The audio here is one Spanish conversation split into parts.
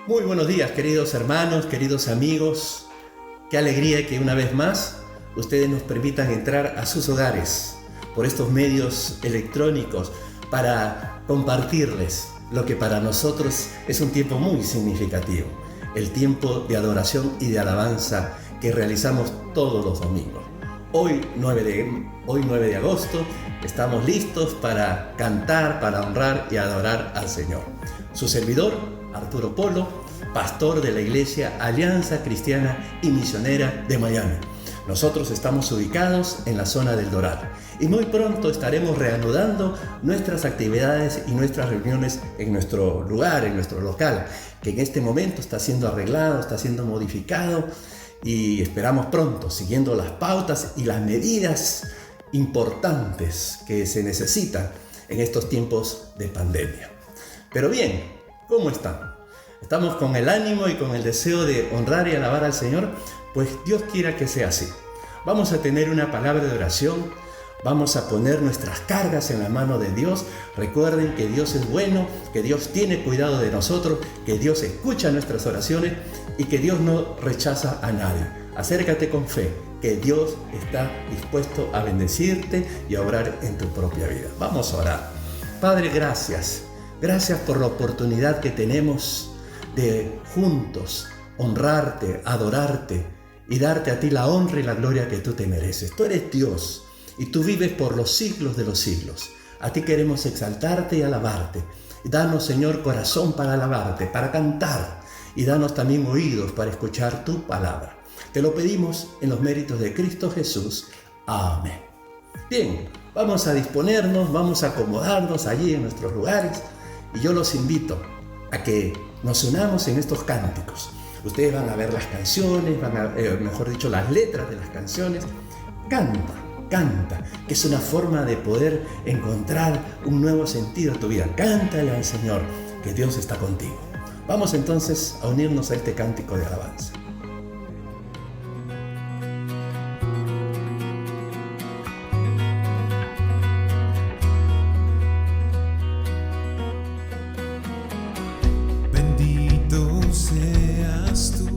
Muy buenos días, queridos hermanos, queridos amigos. Qué alegría que una vez más ustedes nos permitan entrar a sus hogares por estos medios electrónicos para compartirles lo que para nosotros es un tiempo muy significativo, el tiempo de adoración y de alabanza que realizamos todos los domingos. Hoy 9 de agosto estamos listos para cantar, para honrar y adorar al Señor. Su servidor, Arturo Polo, pastor de la Iglesia Alianza Cristiana y Misionera de Miami. Nosotros estamos ubicados en la zona del Doral y muy pronto estaremos reanudando nuestras actividades y nuestras reuniones en nuestro lugar, en nuestro local, que en este momento está siendo arreglado, está siendo modificado y esperamos pronto, siguiendo las pautas y las medidas importantes que se necesitan en estos tiempos de pandemia. Pero bien, ¿cómo están? ¿Estamos con el ánimo y con el deseo de honrar y alabar al Señor? Pues Dios quiera que sea así. Vamos a tener una palabra de oración, vamos a poner nuestras cargas en la mano de Dios. Recuerden que Dios es bueno, que Dios tiene cuidado de nosotros, que Dios escucha nuestras oraciones y que Dios no rechaza a nadie. Acércate con fe, que Dios está dispuesto a bendecirte y a obrar en tu propia vida. Vamos a orar. Padre, gracias. Gracias por la oportunidad que tenemos de juntos honrarte, adorarte y darte a ti la honra y la gloria que tú te mereces. Tú eres Dios y tú vives por los siglos de los siglos. A ti queremos exaltarte y alabarte. Danos, Señor, corazón para alabarte, para cantar, y danos también oídos para escuchar tu palabra. Te lo pedimos en los méritos de Cristo Jesús. Amén. Bien, vamos a disponernos, vamos a acomodarnos allí en nuestros lugares y yo los invito a que nos unamos en estos cánticos. Ustedes van a ver las canciones, van a mejor dicho, las letras de las canciones. Canta, que es una forma de poder encontrar un nuevo sentido a tu vida. Cántale al Señor, que Dios está contigo. Vamos entonces a unirnos a este cántico de alabanza. Bendito seas tú.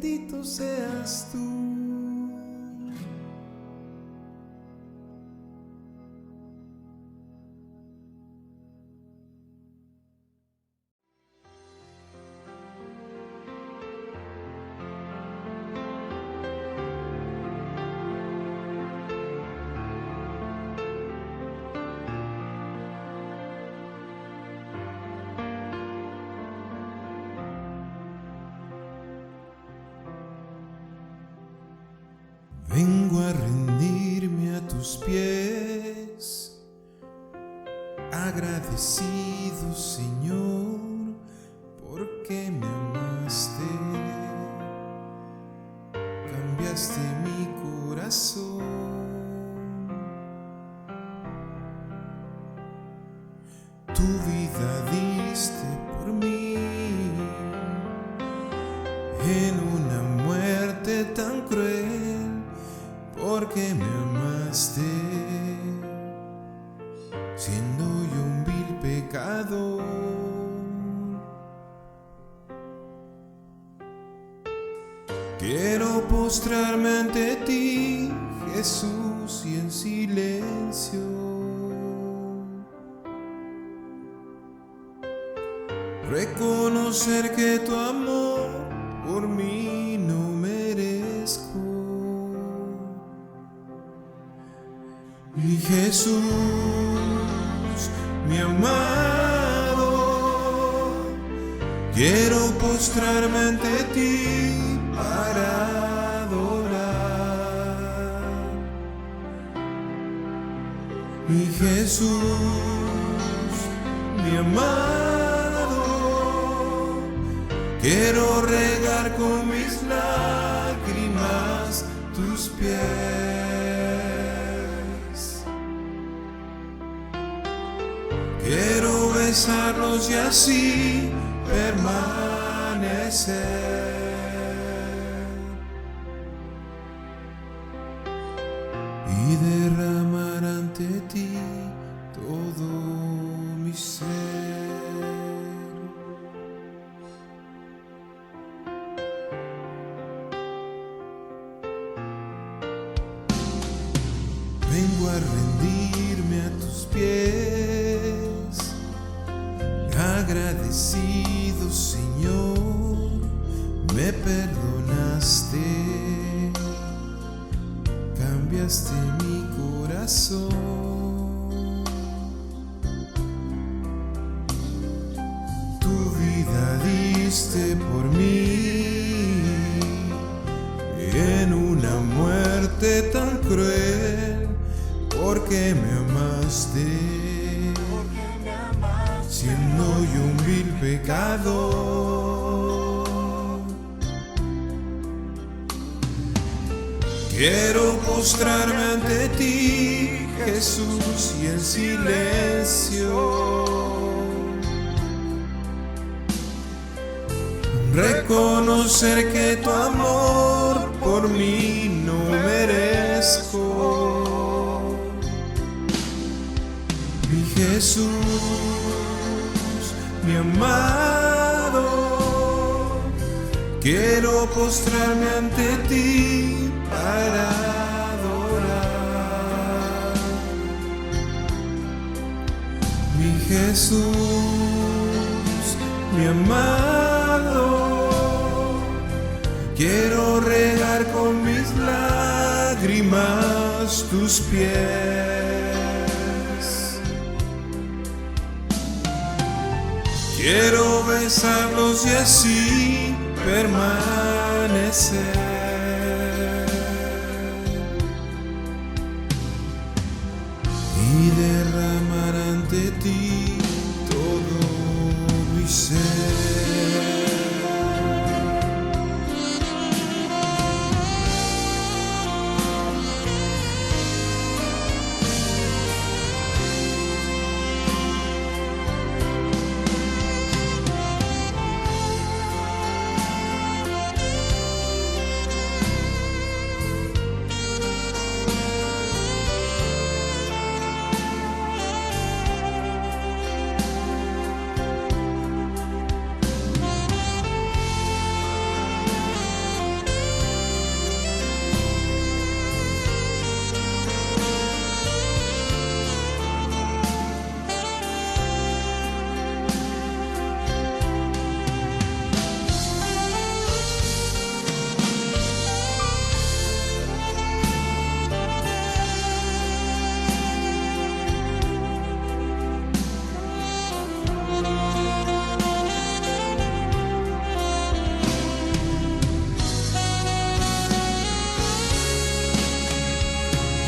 bendito seas tú. Vengo a rendirme a tus pies, agradecido, Señor, porque me amaste, cambiaste mi corazón. Tu vida diste por mí en una muerte tan cruel, porque me amaste, siendo yo un vil pecador. Quiero postrarme ante ti, Jesús, y en silencio reconocer que tu amor por mí no merezco. Mi Jesús, mi amado, quiero postrarme ante ti para adorar. Mi Jesús, mi amado, quiero regar con mis lágrimas tus pies. Quiero besarlos y así permanecer y derramar ante ti todo mi ser. Vengo a rendirme a tus pies, agradecido, Señor, me perdonaste, cambiaste mi corazón. Tu vida diste por mí en una muerte tan cruel, porque me amaste, siendo yo un vil pecador. Quiero postrarme ante ti, Jesús, y en silencio reconocer que tu amor por mí no merezco. Mi Jesús, mi amado, quiero postrarme ante ti para adorar. Mi Jesús, mi amado, quiero regar con mis lágrimas tus pies. Quiero besarlos y así permanecer y derramar ante ti todo mi ser.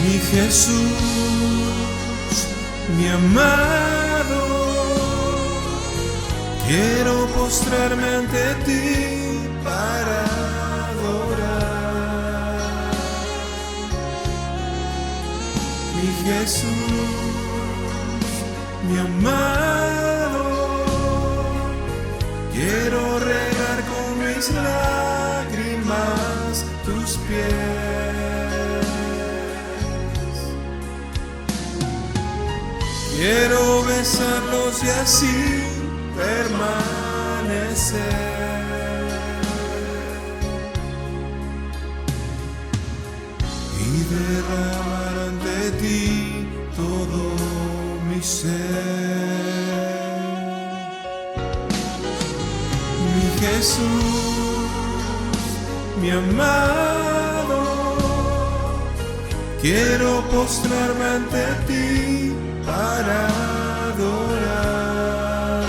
Mi Jesús, mi amado, quiero postrarme ante ti para adorar. Mi Jesús, mi amado, quiero regar con mis lágrimas tus pies. Quiero besarlos y así permanecer y derramar ante ti todo mi ser. Mi Jesús, mi amado, quiero postrarme ante ti para adorar.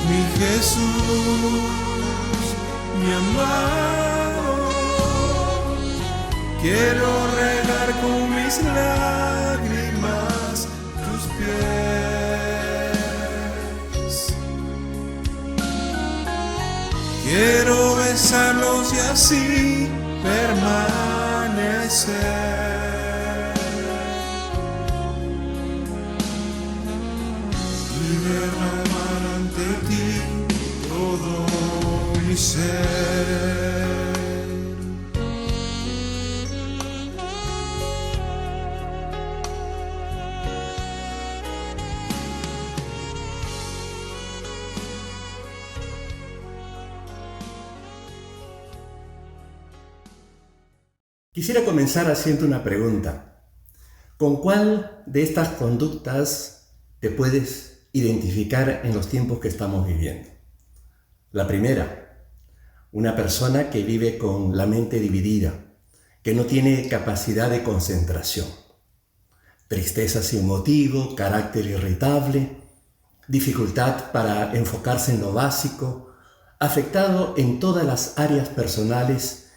Mi Jesús, mi amado, quiero regar con mis lágrimas tus pies. Quiero besarlos y así permanecer y derramar ante ti todo mi ser. Quisiera comenzar haciendo una pregunta. ¿Con cuál de estas conductas te puedes identificar en los tiempos que estamos viviendo? La primera, una persona que vive con la mente dividida, que no tiene capacidad de concentración, tristeza sin motivo, carácter irritable, dificultad para enfocarse en lo básico, afectado en todas las áreas personales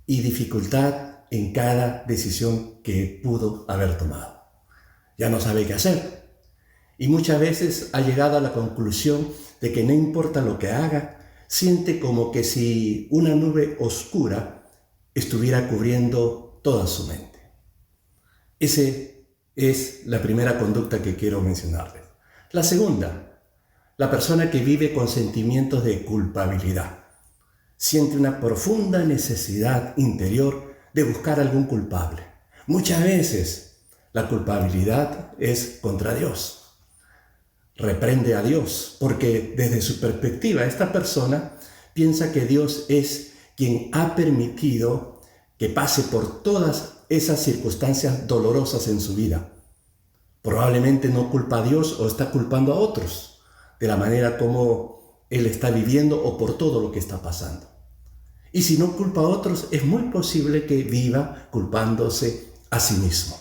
y dificultad en cada decisión que pudo haber tomado. Ya no sabe qué hacer y muchas veces ha llegado a la conclusión de que no importa lo que haga, siente como que si una nube oscura estuviera cubriendo toda su mente. Esa es la primera conducta que quiero mencionarles. La segunda, la persona que vive con sentimientos de culpabilidad. Siente una profunda necesidad interior de buscar algún culpable. Muchas veces la culpabilidad es contra Dios. Reprende a Dios porque desde su perspectiva esta persona piensa que Dios es quien ha permitido que pase por todas esas circunstancias dolorosas en su vida. Probablemente no culpa a Dios o está culpando a otros de la manera como él está viviendo o por todo lo que está pasando. Y si no culpa a otros, es muy posible que viva culpándose a sí mismo.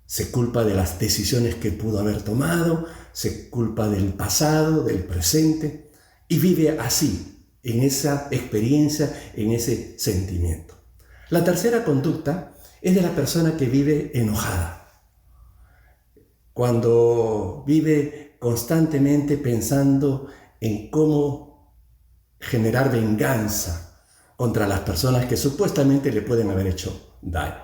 Se culpa de las decisiones que pudo haber tomado, se culpa del pasado, del presente, y vive así, en esa experiencia, en ese sentimiento. La tercera conducta es de la persona que vive enojada. Cuando vive constantemente pensando en cómo generar venganza contra las personas que supuestamente le pueden haber hecho daño.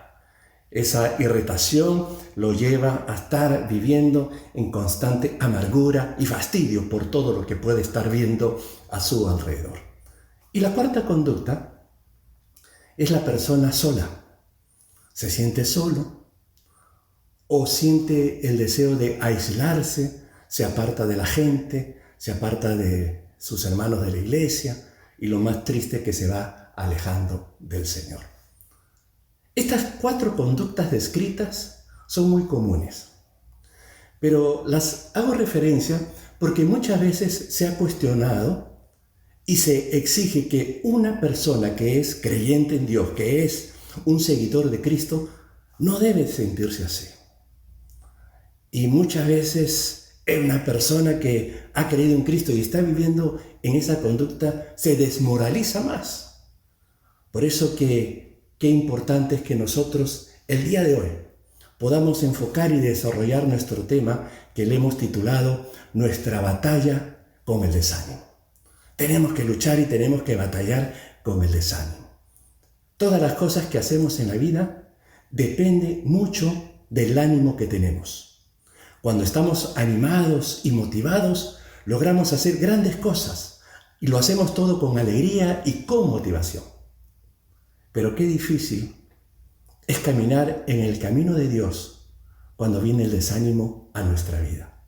Esa irritación lo lleva a estar viviendo en constante amargura y fastidio por todo lo que puede estar viendo a su alrededor. Y la cuarta conducta es la persona sola. Se siente solo o siente el deseo de aislarse, se aparta de la gente, se aparta de sus hermanos de la iglesia y lo más triste es que se va alejando del Señor. Estas 4 conductas descritas son muy comunes, pero las hago referencia porque muchas veces se ha cuestionado y se exige que una persona que es creyente en Dios, que es un seguidor de Cristo, no debe sentirse así. Y muchas veces una persona que ha creído en Cristo y está viviendo en esa conducta se desmoraliza más. Por eso que qué importante es que nosotros el día de hoy podamos enfocar y desarrollar nuestro tema que le hemos titulado Nuestra batalla con el desánimo. Tenemos que luchar y tenemos que batallar con el desánimo. Todas las cosas que hacemos en la vida depende mucho del ánimo que tenemos. Cuando estamos animados y motivados, logramos hacer grandes cosas y lo hacemos todo con alegría y con motivación. Pero qué difícil es caminar en el camino de Dios cuando viene el desánimo a nuestra vida,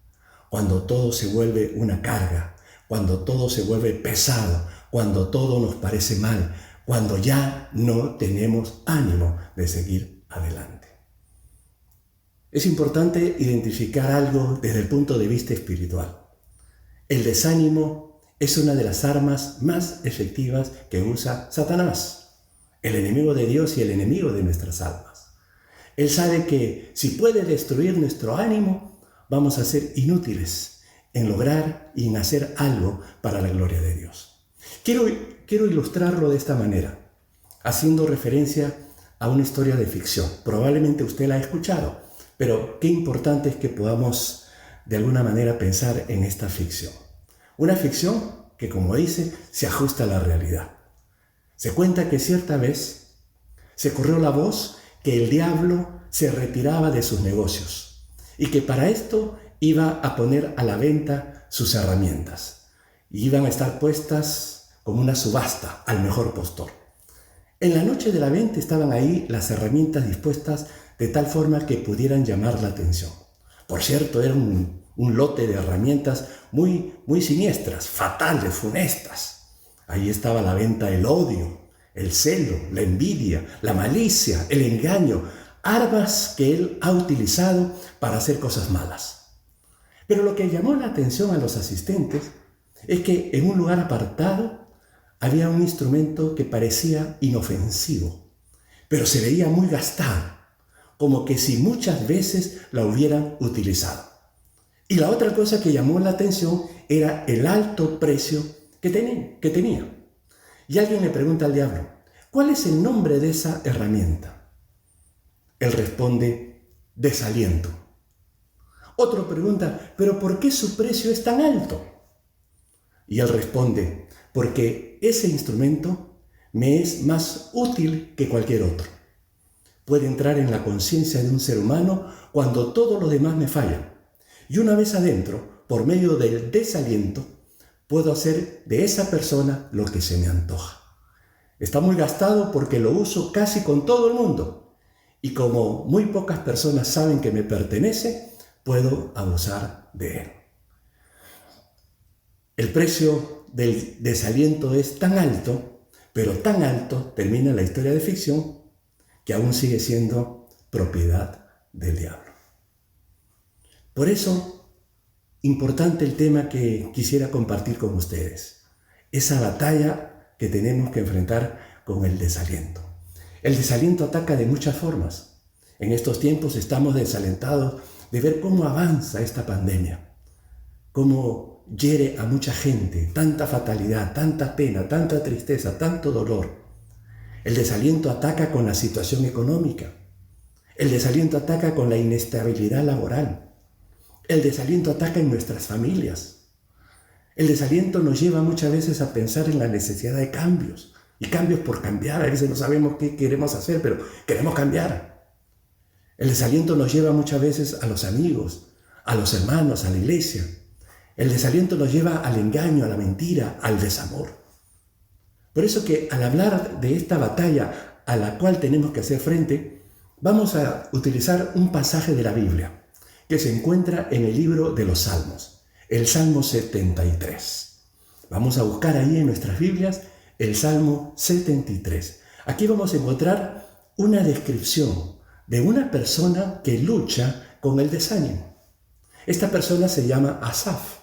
cuando todo se vuelve una carga, cuando todo se vuelve pesado, cuando todo nos parece mal, cuando ya no tenemos ánimo de seguir adelante. Es importante identificar algo desde el punto de vista espiritual. El desánimo es una de las armas más efectivas que usa Satanás, el enemigo de Dios y el enemigo de nuestras almas. Él sabe que si puede destruir nuestro ánimo, vamos a ser inútiles en lograr y en hacer algo para la gloria de Dios. Quiero ilustrarlo de esta manera, haciendo referencia a una historia de ficción. Probablemente usted la ha escuchado, pero qué importante es que podamos de alguna manera pensar en esta ficción. Una ficción que, como dice, se ajusta a la realidad. Se cuenta que cierta vez se corrió la voz que el diablo se retiraba de sus negocios y que para esto iba a poner a la venta sus herramientas y iban a estar puestas como una subasta al mejor postor. En la noche de la venta estaban ahí las herramientas dispuestas de tal forma que pudieran llamar la atención. Por cierto, era un lote de herramientas muy siniestras, fatales, funestas. Ahí estaba a la venta el odio, el celo, la envidia, la malicia, el engaño, armas que él ha utilizado para hacer cosas malas. Pero lo que llamó la atención a los asistentes es que en un lugar apartado había un instrumento que parecía inofensivo, pero se veía muy gastado, como que si muchas veces la hubieran utilizado. Y la otra cosa que llamó la atención era el alto precio que tenía. Y alguien le pregunta al diablo, ¿cuál es el nombre de esa herramienta? Él responde, desaliento. Otro pregunta, ¿pero por qué su precio es tan alto? Y él responde, porque ese instrumento me es más útil que cualquier otro. Puede entrar en la conciencia de un ser humano cuando todo lo demás me falla. Y una vez adentro, por medio del desaliento, puedo hacer de esa persona lo que se me antoja. Está muy gastado porque lo uso casi con todo el mundo. Y como muy pocas personas saben que me pertenece, puedo abusar de él. El precio del desaliento es tan alto, pero tan alto, termina la historia de ficción, que aún sigue siendo propiedad del diablo. Por eso, importante el tema que quisiera compartir con ustedes, esa batalla que tenemos que enfrentar con el desaliento. El desaliento ataca de muchas formas. En estos tiempos estamos desalentados de ver cómo avanza esta pandemia, cómo hiere a mucha gente, tanta fatalidad, tanta pena, tanta tristeza, tanto dolor. El desaliento ataca con la situación económica. El desaliento ataca con la inestabilidad laboral. El desaliento ataca en nuestras familias. El desaliento nos lleva muchas veces a pensar en la necesidad de cambios. Y cambios por cambiar. A veces no sabemos qué queremos hacer, pero queremos cambiar. El desaliento nos lleva muchas veces a los amigos, a los hermanos, a la iglesia. El desaliento nos lleva al engaño, a la mentira, al desamor. Por eso que al hablar de esta batalla a la cual tenemos que hacer frente, vamos a utilizar un pasaje de la Biblia que se encuentra en el libro de los Salmos, el Salmo 73. Vamos a buscar ahí en nuestras Biblias el Salmo 73. Aquí vamos a encontrar una descripción de una persona que lucha con el desánimo. Esta persona se llama Asaf.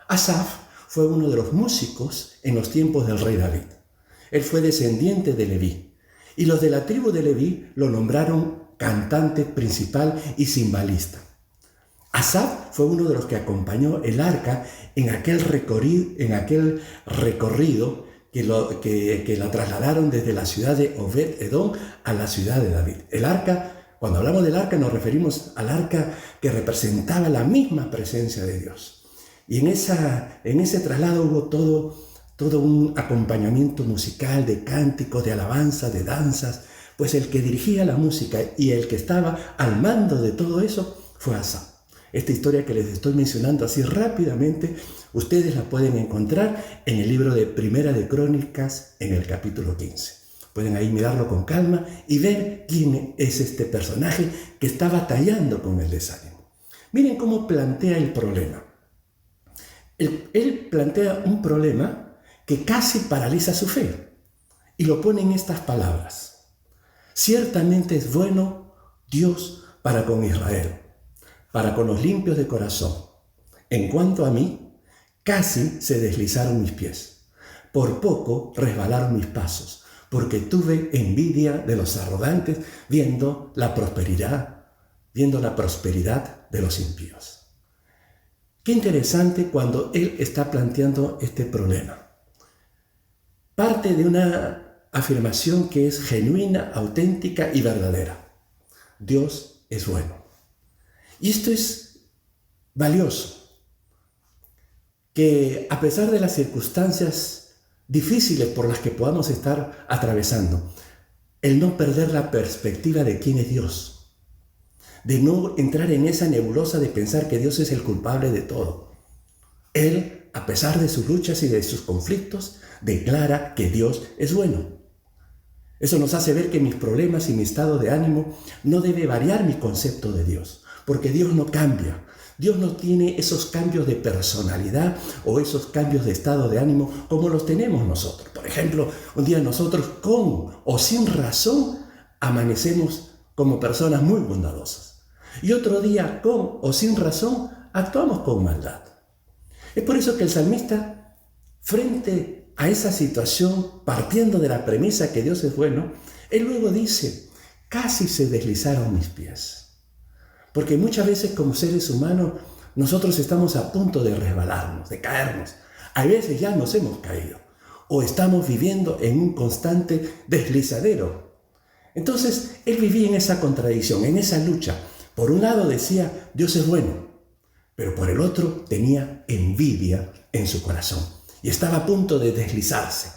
Asaf fue uno de los músicos en los tiempos del rey David. Él fue descendiente de Leví, y los de la tribu de Leví lo nombraron cantante principal y cimbalista. Asaf fue uno de los que acompañó el arca en aquel recorrido que la trasladaron desde la ciudad de Obed-Edom a la ciudad de David. El arca, cuando hablamos del arca, nos referimos al arca que representaba la misma presencia de Dios. Y en ese traslado hubo todo un acompañamiento musical de cánticos, de alabanza, de danzas, pues el que dirigía la música y el que estaba al mando de todo eso fue Asaf. Esta historia que les estoy mencionando así rápidamente, ustedes la pueden encontrar en el libro de Primera de Crónicas, en el capítulo 15. Pueden ahí mirarlo con calma y ver quién es este personaje que está batallando con el desánimo. Miren cómo plantea el problema. Él plantea un problema que casi paraliza su fe y lo pone en estas palabras. Ciertamente es bueno Dios para con Israel, para con los limpios de corazón. En cuanto a mí, casi se deslizaron mis pies. Por poco resbalaron mis pasos, porque tuve envidia de los arrogantes viendo la prosperidad de los impíos. Qué interesante cuando él está planteando este problema. Parte de una afirmación que es genuina, auténtica y verdadera. Dios es bueno. Y esto es valioso, que a pesar de las circunstancias difíciles por las que podamos estar atravesando, el no perder la perspectiva de quién es Dios, de no entrar en esa nebulosa de pensar que Dios es el culpable de todo. Él, a pesar de sus luchas y de sus conflictos, declara que Dios es bueno. Eso nos hace ver que mis problemas y mi estado de ánimo no debe variar mi concepto de Dios. Porque Dios no cambia. Dios no tiene esos cambios de personalidad o esos cambios de estado de ánimo como los tenemos nosotros. Por ejemplo, un día nosotros con o sin razón amanecemos como personas muy bondadosas. Y otro día con o sin razón actuamos con maldad. Es por eso que el salmista, frente a esa situación, partiendo de la premisa que Dios es bueno, él luego dice, casi se deslizaron mis pies. Porque muchas veces como seres humanos nosotros estamos a punto de resbalarnos, de caernos. A veces ya nos hemos caído o estamos viviendo en un constante deslizadero. Entonces él vivía en esa contradicción, en esa lucha. Por un lado decía, Dios es bueno, pero por el otro tenía envidia en su corazón y estaba a punto de deslizarse,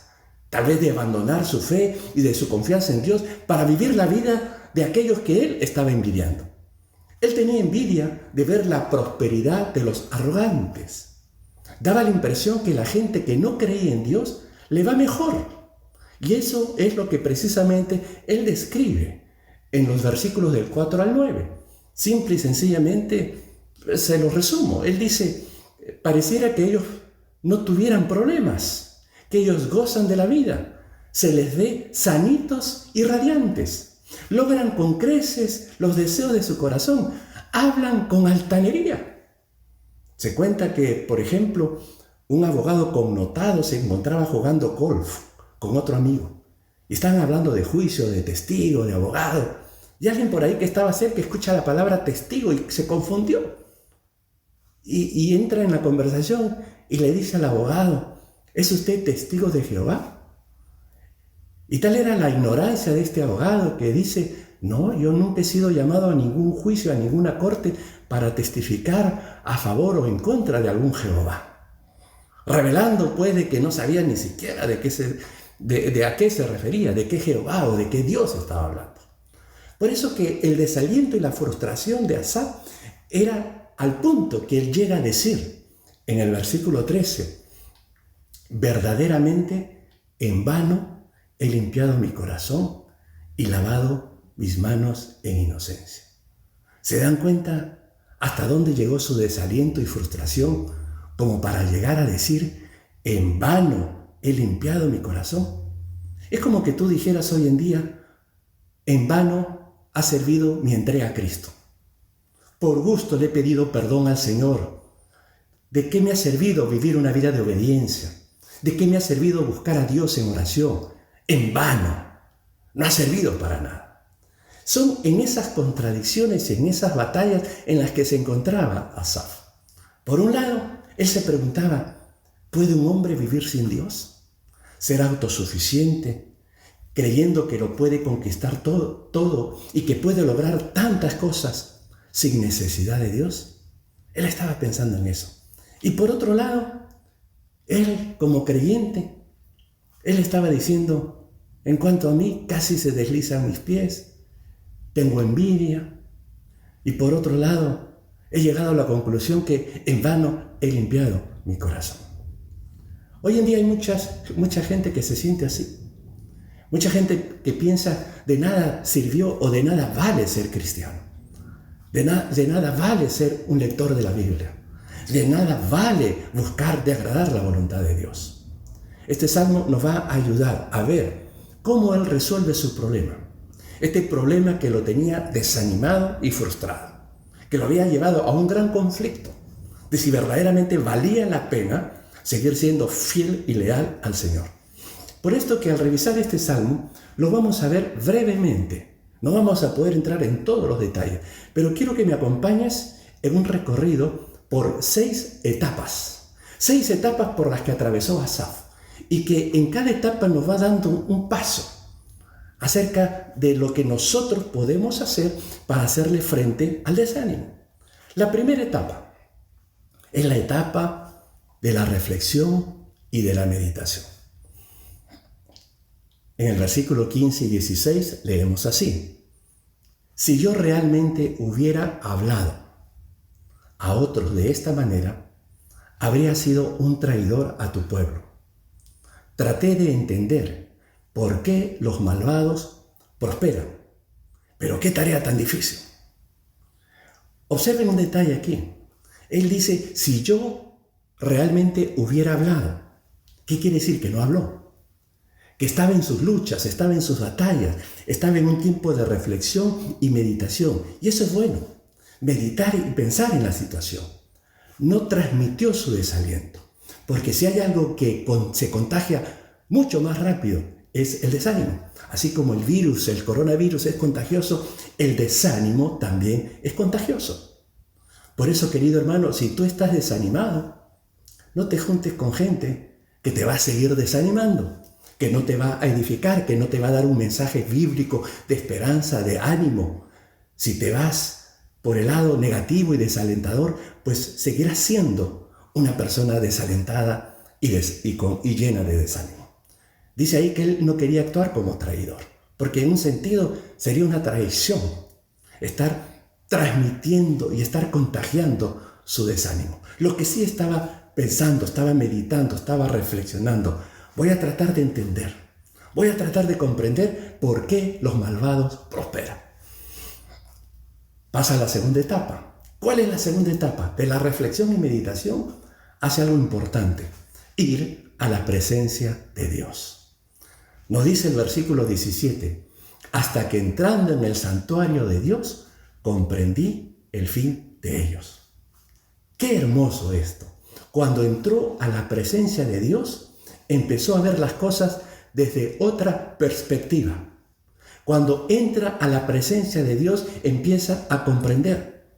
tal vez de abandonar su fe y de su confianza en Dios para vivir la vida de aquellos que él estaba envidiando. Él tenía envidia de ver la prosperidad de los arrogantes. Daba la impresión que la gente que no creía en Dios le va mejor. Y eso es lo que precisamente él describe en los versículos del 4 al 9. Simple y sencillamente se los resumo. Él dice, pareciera que ellos no tuvieran problemas, que ellos gozan de la vida, se les ve sanitos y radiantes. Logran con creces los deseos de su corazón, hablan con altanería. Se cuenta que, por ejemplo, un abogado connotado se encontraba jugando golf con otro amigo y estaban hablando de juicio, de testigo, de abogado, y alguien por ahí que estaba cerca escucha la palabra testigo y se confundió y entra en la conversación y le dice al abogado, ¿es usted testigo de Jehová? Y tal era la ignorancia de este abogado que dice, no, yo nunca he sido llamado a ningún juicio, a ninguna corte para testificar a favor o en contra de algún Jehová. Revelando pues de que no sabía ni siquiera de a qué se refería, de qué Jehová o de qué Dios estaba hablando. Por eso que el desaliento y la frustración de Asaf era al punto que él llega a decir en el versículo 13, verdaderamente en vano he limpiado mi corazón y lavado mis manos en inocencia. ¿Se dan cuenta hasta dónde llegó su desaliento y frustración como para llegar a decir, en vano he limpiado mi corazón? Es como que tú dijeras hoy en día, en vano ha servido mi entrega a Cristo. Por gusto le he pedido perdón al Señor. ¿De qué me ha servido vivir una vida de obediencia? ¿De qué me ha servido buscar a Dios en oración? En vano, no ha servido para nada. Son en esas contradicciones, en esas batallas en las que se encontraba Asaf. Por un lado, él se preguntaba, ¿puede un hombre vivir sin Dios? ser autosuficiente, creyendo que lo puede conquistar todo y que puede lograr tantas cosas sin necesidad de Dios. Él estaba pensando en eso. Y por otro lado, él como creyente, él estaba diciendo, en cuanto a mí, casi se deslizan mis pies, tengo envidia. Y por otro lado, he llegado a la conclusión que en vano he limpiado mi corazón. Hoy en día hay mucha gente que se siente así. Mucha gente que piensa de nada sirvió o de nada vale ser cristiano. De nada vale ser un lector de la Biblia. De nada vale buscar de agradar la voluntad de Dios. Este salmo nos va a ayudar a ver cómo él resuelve su problema. Este problema que lo tenía desanimado y frustrado, que lo había llevado a un gran conflicto de si verdaderamente valía la pena seguir siendo fiel y leal al Señor. Por esto que al revisar este salmo lo vamos a ver brevemente. No vamos a poder entrar en todos los detalles, pero quiero que me acompañes en un recorrido por 6 etapas. 6 etapas por las que atravesó Asaf y que en cada etapa nos va dando un paso acerca de lo que nosotros podemos hacer para hacerle frente al desánimo. La primera etapa es la etapa de la reflexión y de la meditación. En el versículo 15 y 16 leemos así: si yo realmente hubiera hablado a otros de esta manera, habría sido un traidor a tu pueblo. Traté de entender por qué los malvados prosperan. Pero qué tarea tan difícil. Observen un detalle aquí. Él dice, si yo realmente hubiera hablado. ¿Qué quiere decir? Que no habló. Que estaba en sus luchas, estaba en sus batallas, estaba en un tiempo de reflexión y meditación. Y eso es bueno, meditar y pensar en la situación. No transmitió su desaliento, porque si hay algo que se contagia mucho más rápido, es el desánimo. Así como el coronavirus es contagioso, el desánimo también es contagioso. Por eso, querido hermano, si tú estás desanimado, no te juntes con gente que te va a seguir desanimando, que no te va a edificar, que no te va a dar un mensaje bíblico de esperanza, de ánimo. Si te vas por el lado negativo y desalentador, pues seguirás siendo una persona desalentada y llena de desánimo. Dice ahí que él no quería actuar como traidor, porque en un sentido sería una traición estar transmitiendo y estar contagiando su desánimo. Lo que sí estaba pensando, estaba meditando, estaba reflexionando, voy a tratar de entender, voy a tratar de comprender por qué los malvados prosperan. Pasa a la segunda etapa. ¿Cuál es la segunda etapa? De la reflexión y meditación hace algo importante: ir a la presencia de Dios. Nos dice el versículo 17, hasta que entrando en el santuario de Dios, comprendí el fin de ellos. ¡Qué hermoso esto! Cuando entró a la presencia de Dios, empezó a ver las cosas desde otra perspectiva. Cuando entra a la presencia de Dios, empieza a comprender.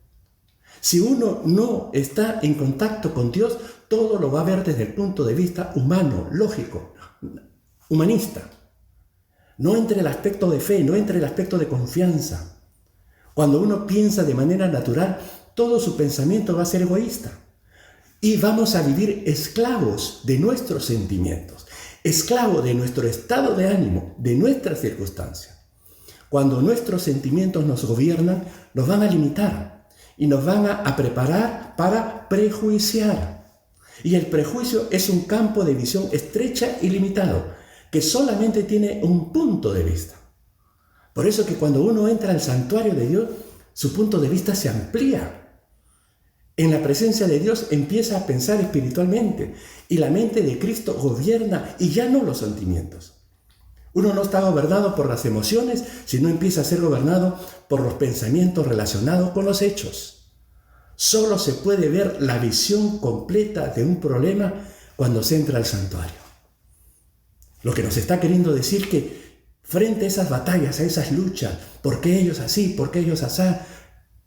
Si uno no está en contacto con Dios, todo lo va a ver desde el punto de vista humano, lógico, humanista. No entre el aspecto de fe, no entre el aspecto de confianza. Cuando uno piensa de manera natural, todo su pensamiento va a ser egoísta. Y vamos a vivir esclavos de nuestros sentimientos, esclavos de nuestro estado de ánimo, de nuestras circunstancias. Cuando nuestros sentimientos nos gobiernan, nos van a limitar y nos van a preparar para prejuiciar. Y el prejuicio es un campo de visión estrecha y limitado, que solamente tiene un punto de vista. Por eso que cuando uno entra al santuario de Dios, su punto de vista se amplía. En la presencia de Dios empieza a pensar espiritualmente y la mente de Cristo gobierna y ya no los sentimientos. Uno no está gobernado por las emociones, sino empieza a ser gobernado por los pensamientos relacionados con los hechos. Solo se puede ver la visión completa de un problema cuando se entra al santuario. Lo que nos está queriendo decir que frente a esas batallas, a esas luchas, ¿por qué ellos así? ¿Por qué ellos así?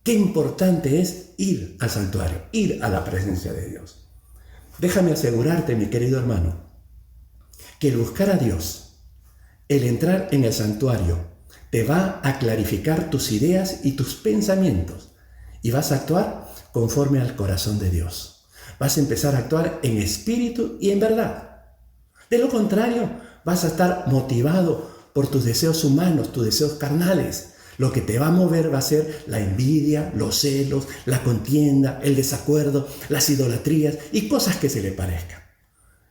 Qué importante es ir al santuario, ir a la presencia de Dios. Déjame asegurarte, mi querido hermano, que el buscar a Dios, el entrar en el santuario, te va a clarificar tus ideas y tus pensamientos y vas a actuar conforme al corazón de Dios. Vas a empezar a actuar en espíritu y en verdad. De lo contrario, vas a estar motivado por tus deseos humanos, tus deseos carnales. Lo que te va a mover va a ser la envidia, los celos, la contienda, el desacuerdo, las idolatrías y cosas que se le parezcan.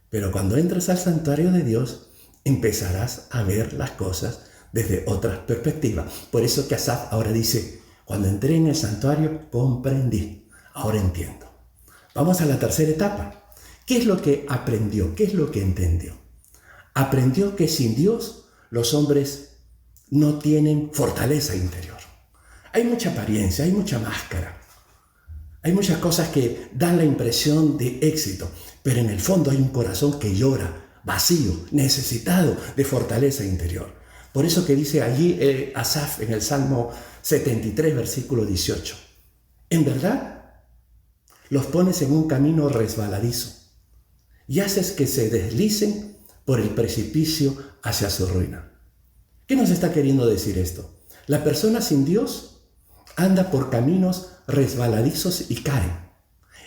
Pero cuando entras al santuario de Dios, empezarás a ver las cosas desde otra perspectiva. Por eso que Asaf ahora dice, cuando entré en el santuario comprendí, ahora entiendo. Vamos a la tercera etapa. ¿Qué es lo que aprendió? ¿Qué es lo que entendió? Aprendió que sin Dios los hombres no tienen fortaleza interior. Hay mucha apariencia, hay mucha máscara. Hay muchas cosas que dan la impresión de éxito, pero en el fondo hay un corazón que llora, vacío, necesitado de fortaleza interior. Por eso que dice allí Asaf en el Salmo 73, versículo 18. En verdad, los pones en un camino resbaladizo y haces que se deslicen por el precipicio hacia su ruina. ¿Qué nos está queriendo decir esto? La persona sin Dios anda por caminos resbaladizos y cae.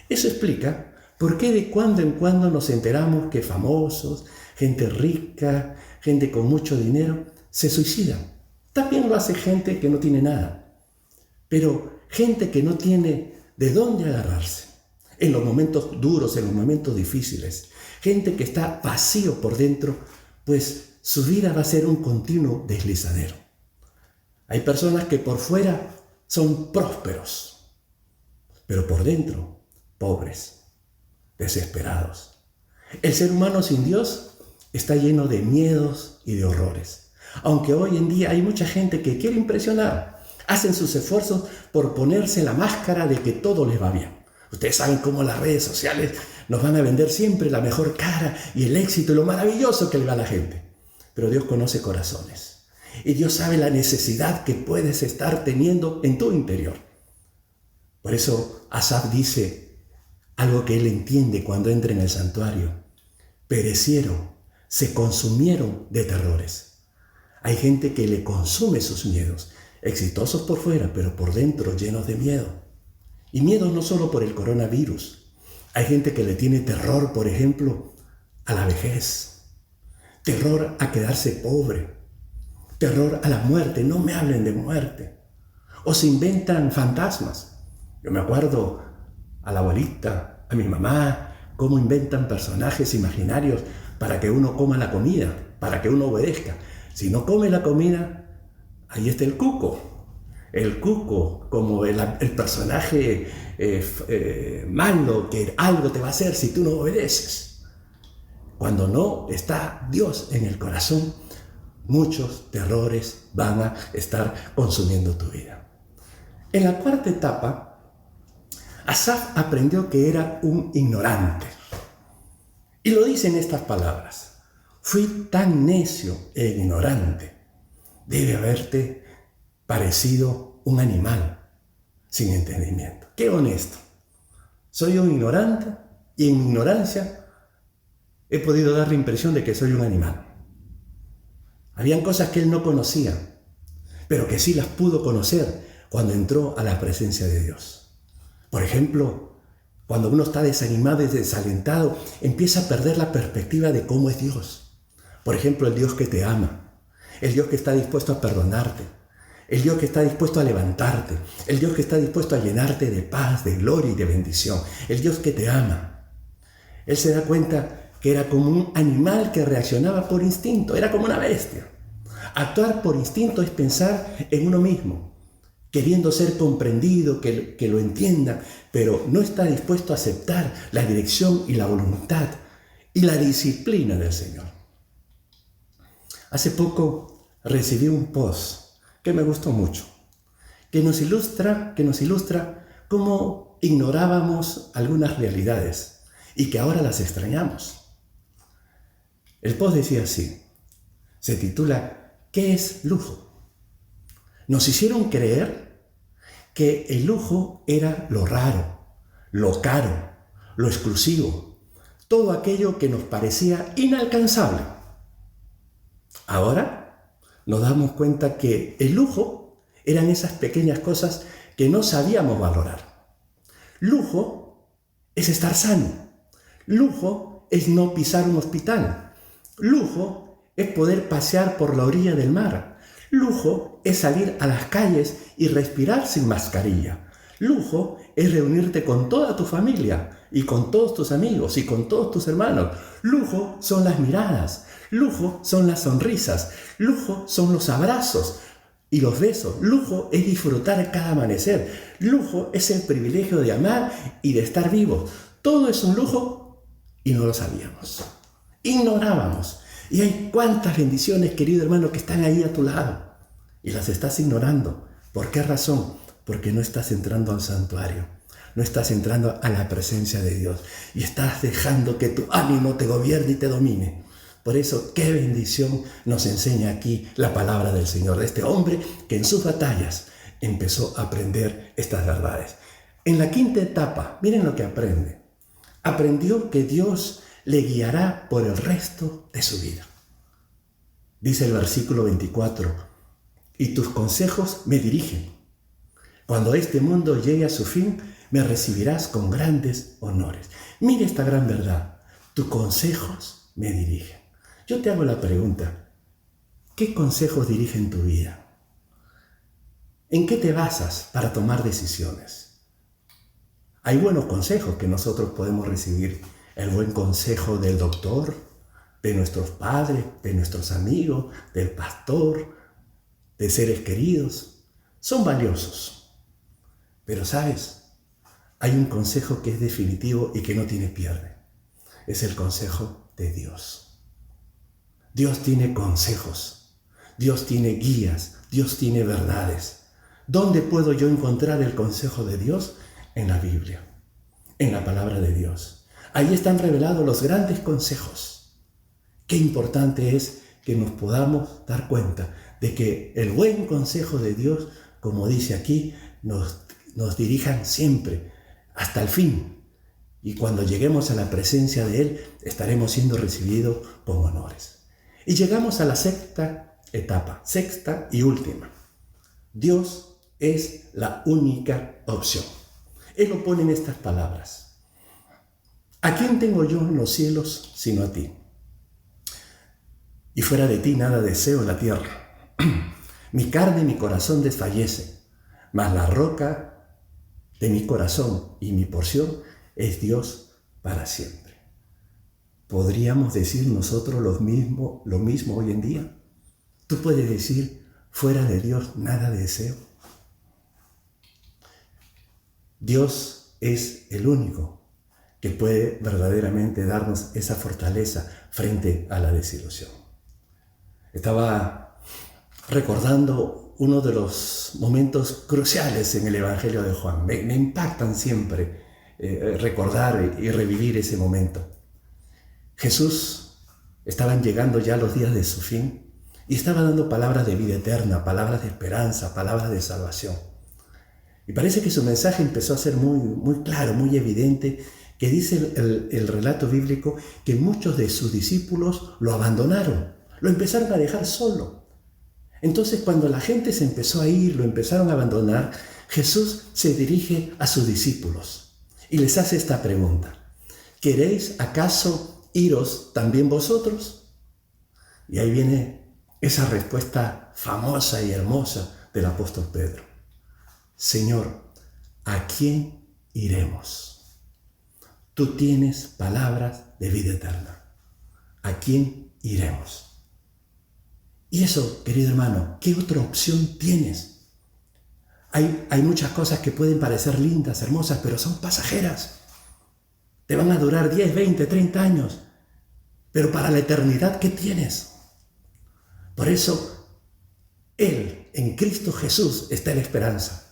Eso explica por qué de cuando en cuando nos enteramos que famosos, gente rica, gente con mucho dinero, se suicidan. También lo hace gente que no tiene nada, pero gente que no tiene de dónde agarrarse en los momentos duros, en los momentos difíciles. Gente que está vacío por dentro, pues su vida va a ser un continuo deslizadero. Hay personas que por fuera son prósperos, pero por dentro pobres, desesperados. El ser humano sin Dios está lleno de miedos y de horrores. Aunque hoy en día hay mucha gente que quiere impresionar, hacen sus esfuerzos por ponerse la máscara de que todo les va bien. Ustedes saben cómo las redes sociales nos van a vender siempre la mejor cara y el éxito y lo maravilloso que le va a la gente. Pero Dios conoce corazones y Dios sabe la necesidad que puedes estar teniendo en tu interior. Por eso Asaf dice algo que él entiende cuando entra en el santuario. Perecieron, se consumieron de terrores. Hay gente que le consume sus miedos, exitosos por fuera, pero por dentro llenos de miedo. Y miedo no solo por el coronavirus. Hay gente que le tiene terror, por ejemplo, a la vejez, terror a quedarse pobre, terror a la muerte. No me hablen de muerte. O se inventan fantasmas. Yo me acuerdo a la abuelita, a mi mamá, cómo inventan personajes imaginarios para que uno coma la comida, para que uno obedezca. Si no come la comida, ahí está el cuco. El cuco como el personaje malo que algo te va a hacer si tú no obedeces. Cuando no está Dios en el corazón, muchos terrores van a estar consumiendo tu vida. En la cuarta etapa, Asaf aprendió que era un ignorante. Y lo dice en estas palabras. Fui tan necio e ignorante. Debe haberte parecido un animal sin entendimiento. ¡Qué honesto! Soy un ignorante y en mi ignorancia he podido dar la impresión de que soy un animal. Habían cosas que él no conocía, pero que sí las pudo conocer cuando entró a la presencia de Dios. Por ejemplo, cuando uno está desanimado y desalentado, empieza a perder la perspectiva de cómo es Dios. Por ejemplo, el Dios que te ama, el Dios que está dispuesto a perdonarte, el Dios que está dispuesto a levantarte, el Dios que está dispuesto a llenarte de paz, de gloria y de bendición, el Dios que te ama. Él se da cuenta que era como un animal que reaccionaba por instinto, era como una bestia. Actuar por instinto es pensar en uno mismo, queriendo ser comprendido, que lo entienda, pero no está dispuesto a aceptar la dirección y la voluntad y la disciplina del Señor. Hace poco recibí un post que me gustó mucho, que nos ilustra cómo ignorábamos algunas realidades y que ahora las extrañamos. El post decía así, se titula ¿Qué es lujo? Nos hicieron creer que el lujo era lo raro, lo caro, lo exclusivo, todo aquello que nos parecía inalcanzable. Ahora nos damos cuenta que el lujo eran esas pequeñas cosas que no sabíamos valorar. Lujo es estar sano. Lujo es no pisar un hospital. Lujo es poder pasear por la orilla del mar. Lujo es salir a las calles y respirar sin mascarilla. Lujo es reunirte con toda tu familia y con todos tus amigos y con todos tus hermanos. Lujo son las miradas. Lujo son las sonrisas. Lujo son los abrazos y los besos. Lujo es disfrutar cada amanecer. Lujo es el privilegio de amar y de estar vivos. Todo es un lujo y no lo sabíamos. Ignorábamos. Y hay cuántas bendiciones, querido hermano, que están ahí a tu lado y las estás ignorando. ¿Por qué razón? Porque no estás entrando al santuario, no estás entrando a la presencia de Dios y estás dejando que tu ánimo te gobierne y te domine. Por eso, qué bendición nos enseña aquí la palabra del Señor, de este hombre que en sus batallas empezó a aprender estas verdades. En la quinta etapa, miren lo que aprende. Aprendió que Dios le guiará por el resto de su vida. Dice el versículo 24, y tus consejos me dirigen. Cuando este mundo llegue a su fin, me recibirás con grandes honores. Mira esta gran verdad. Tus consejos me dirigen. Yo te hago la pregunta. ¿Qué consejos dirigen tu vida? ¿En qué te basas para tomar decisiones? Hay buenos consejos que nosotros podemos recibir. El buen consejo del doctor, de nuestros padres, de nuestros amigos, del pastor, de seres queridos. Son valiosos. Pero ¿sabes? Hay un consejo que es definitivo y que no tiene pierde. Es el consejo de Dios. Dios tiene consejos. Dios tiene guías. Dios tiene verdades. ¿Dónde puedo yo encontrar el consejo de Dios? En la Biblia. En la palabra de Dios. Ahí están revelados los grandes consejos. Qué importante es que nos podamos dar cuenta de que el buen consejo de Dios, como dice aquí, nos dirijan siempre, hasta el fin. Y cuando lleguemos a la presencia de Él, estaremos siendo recibidos con honores. Y llegamos a la sexta etapa, sexta y última. Dios es la única opción. Él lo pone en estas palabras. ¿A quién tengo yo en los cielos sino a ti? Y fuera de ti nada deseo en la tierra. Mi carne y mi corazón desfallece, mas la roca de mi corazón y mi porción es Dios para siempre. ¿Podríamos decir nosotros lo mismo hoy en día? ¿Tú puedes decir, fuera de Dios nada deseo? Dios es el único que puede verdaderamente darnos esa fortaleza frente a la desilusión. Estaba recordando uno de los momentos cruciales en el Evangelio de Juan. Me impactan siempre recordar y revivir ese momento. Jesús, estaban llegando ya los días de su fin y estaba dando palabras de vida eterna, palabras de esperanza, palabras de salvación. Y parece que su mensaje empezó a ser muy claro, muy evidente, que dice el relato bíblico que muchos de sus discípulos lo abandonaron, lo empezaron a dejar solo. Entonces, cuando la gente se empezó a ir, lo empezaron a abandonar, Jesús se dirige a sus discípulos y les hace esta pregunta. ¿Queréis acaso iros también vosotros? Y ahí viene esa respuesta famosa y hermosa del apóstol Pedro. Señor, ¿a quién iremos? Tú tienes palabras de vida eterna. ¿A quién iremos? Y eso, querido hermano, ¿qué otra opción tienes? Hay muchas cosas que pueden parecer lindas, hermosas, pero son pasajeras. Te van a durar 10, 20, 30 años. Pero para la eternidad, ¿qué tienes? Por eso, Él, en Cristo Jesús, está en la esperanza.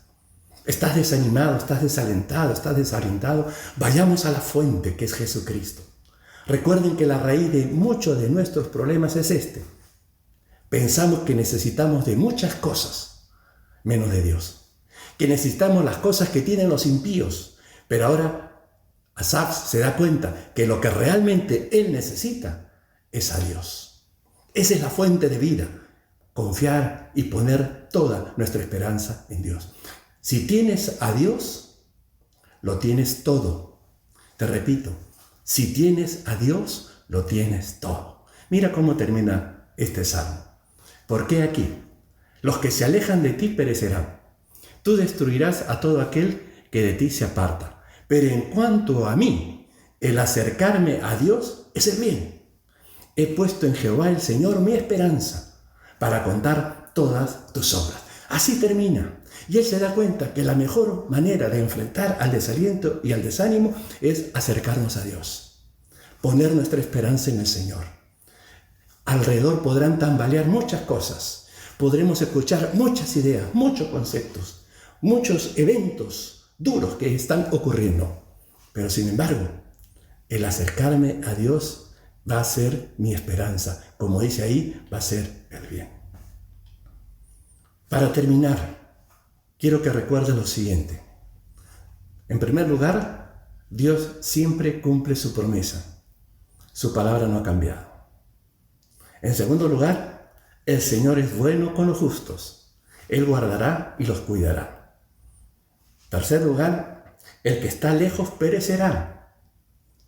Estás desanimado, estás desalentado, estás desorientado. Vayamos a la fuente que es Jesucristo. Recuerden que la raíz de muchos de nuestros problemas es este. Pensamos que necesitamos de muchas cosas, menos de Dios. Que necesitamos las cosas que tienen los impíos. Pero ahora Asaf se da cuenta que lo que realmente él necesita es a Dios. Esa es la fuente de vida. Confiar y poner toda nuestra esperanza en Dios. Si tienes a Dios, lo tienes todo. Te repito, si tienes a Dios, lo tienes todo. Mira cómo termina este salmo. ¿Por qué aquí? Los que se alejan de ti perecerán. Tú destruirás a todo aquel que de ti se aparta. Pero en cuanto a mí, el acercarme a Dios es el bien. He puesto en Jehová el Señor mi esperanza para contar todas tus obras. Así termina. Y él se da cuenta que la mejor manera de enfrentar al desaliento y al desánimo es acercarnos a Dios. Poner nuestra esperanza en el Señor. Alrededor podrán tambalear muchas cosas. Podremos escuchar muchas ideas, muchos conceptos, muchos eventos duros que están ocurriendo. Pero sin embargo, el acercarme a Dios va a ser mi esperanza. Como dice ahí, va a ser el bien. Para terminar, quiero que recuerdes lo siguiente. En primer lugar, Dios siempre cumple su promesa. Su palabra no ha cambiado. En segundo lugar, el Señor es bueno con los justos. Él guardará y los cuidará. Tercer lugar, el que está lejos perecerá,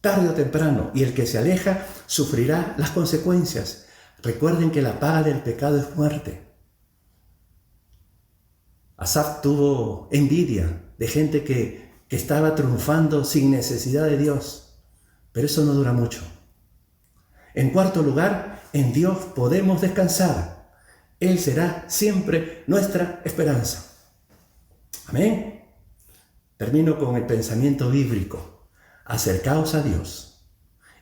tarde o temprano, y el que se aleja sufrirá las consecuencias. Recuerden que la paga del pecado es muerte. Asaf tuvo envidia de gente que estaba triunfando sin necesidad de Dios, pero eso no dura mucho. En cuarto lugar, en Dios podemos descansar. Él será siempre nuestra esperanza. Amén. Termino con el pensamiento bíblico. Acercaos a Dios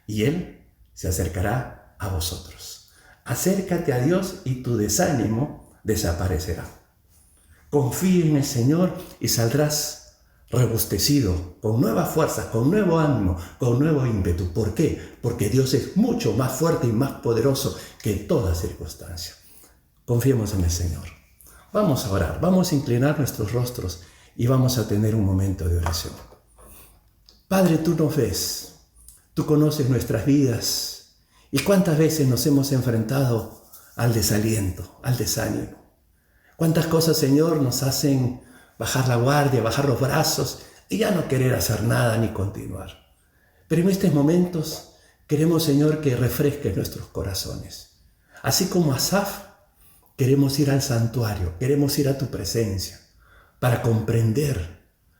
y Él se acercará a vosotros. Acércate a Dios y tu desánimo desaparecerá. Confía en el Señor y saldrás robustecido, con nuevas fuerzas, con nuevo ánimo, con nuevo ímpetu. ¿Por qué? Porque Dios es mucho más fuerte y más poderoso que toda circunstancia. Confiemos en el Señor. Vamos a orar, vamos a inclinar nuestros rostros y vamos a tener un momento de oración. Padre, tú nos ves, tú conoces nuestras vidas y cuántas veces nos hemos enfrentado al desaliento, al desánimo. Cuántas cosas, Señor, nos hacen bajar la guardia, bajar los brazos y ya no querer hacer nada ni continuar. Pero en estos momentos queremos, Señor, que refresques nuestros corazones. Así como Asaf, queremos ir al santuario, queremos ir a tu presencia para comprender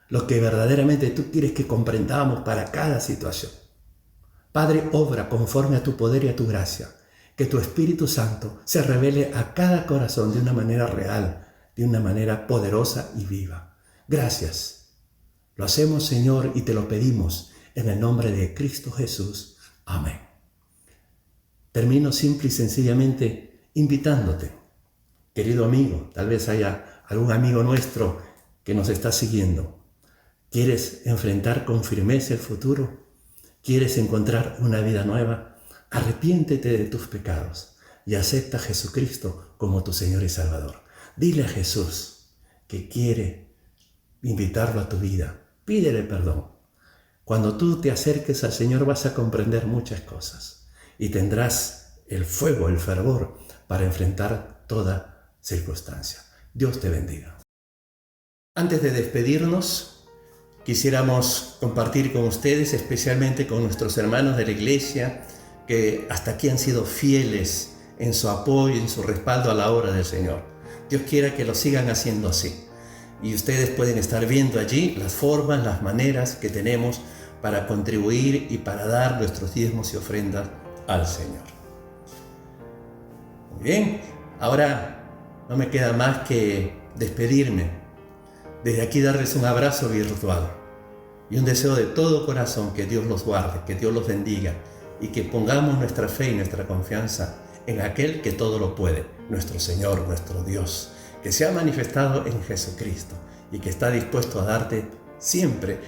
lo que verdaderamente tú quieres que comprendamos para cada situación. Padre, obra conforme a tu poder y a tu gracia. Que tu Espíritu Santo se revele a cada corazón de una manera real, de una manera poderosa y viva. Gracias. Lo hacemos, Señor, y te lo pedimos en el nombre de Cristo Jesús. Amén. Termino simple y sencillamente invitándote, querido amigo, tal vez haya algún amigo nuestro que nos está siguiendo. ¿Quieres enfrentar con firmeza el futuro? ¿Quieres encontrar una vida nueva? Arrepiéntete de tus pecados y acepta a Jesucristo como tu Señor y Salvador. Dile a Jesús que quiere invitarlo a tu vida. Pídele perdón. Cuando tú te acerques al Señor vas a comprender muchas cosas y tendrás el fuego, el fervor para enfrentar toda circunstancia. Dios te bendiga. Antes de despedirnos, quisiéramos compartir con ustedes, especialmente con nuestros hermanos de la iglesia, que hasta aquí han sido fieles en su apoyo, en su respaldo a la obra del Señor. Dios quiera que lo sigan haciendo así. Y ustedes pueden estar viendo allí las formas, las maneras que tenemos para contribuir y para dar nuestros diezmos y ofrendas al Señor. Muy bien, ahora no me queda más que despedirme. Desde aquí darles un abrazo virtual y un deseo de todo corazón que Dios los guarde, que Dios los bendiga y que pongamos nuestra fe y nuestra confianza en aquel que todo lo puede, nuestro Señor, nuestro Dios, que se ha manifestado en Jesucristo y que está dispuesto a darte siempre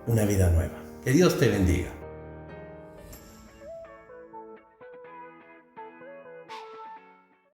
una vida nueva. Que Dios te bendiga.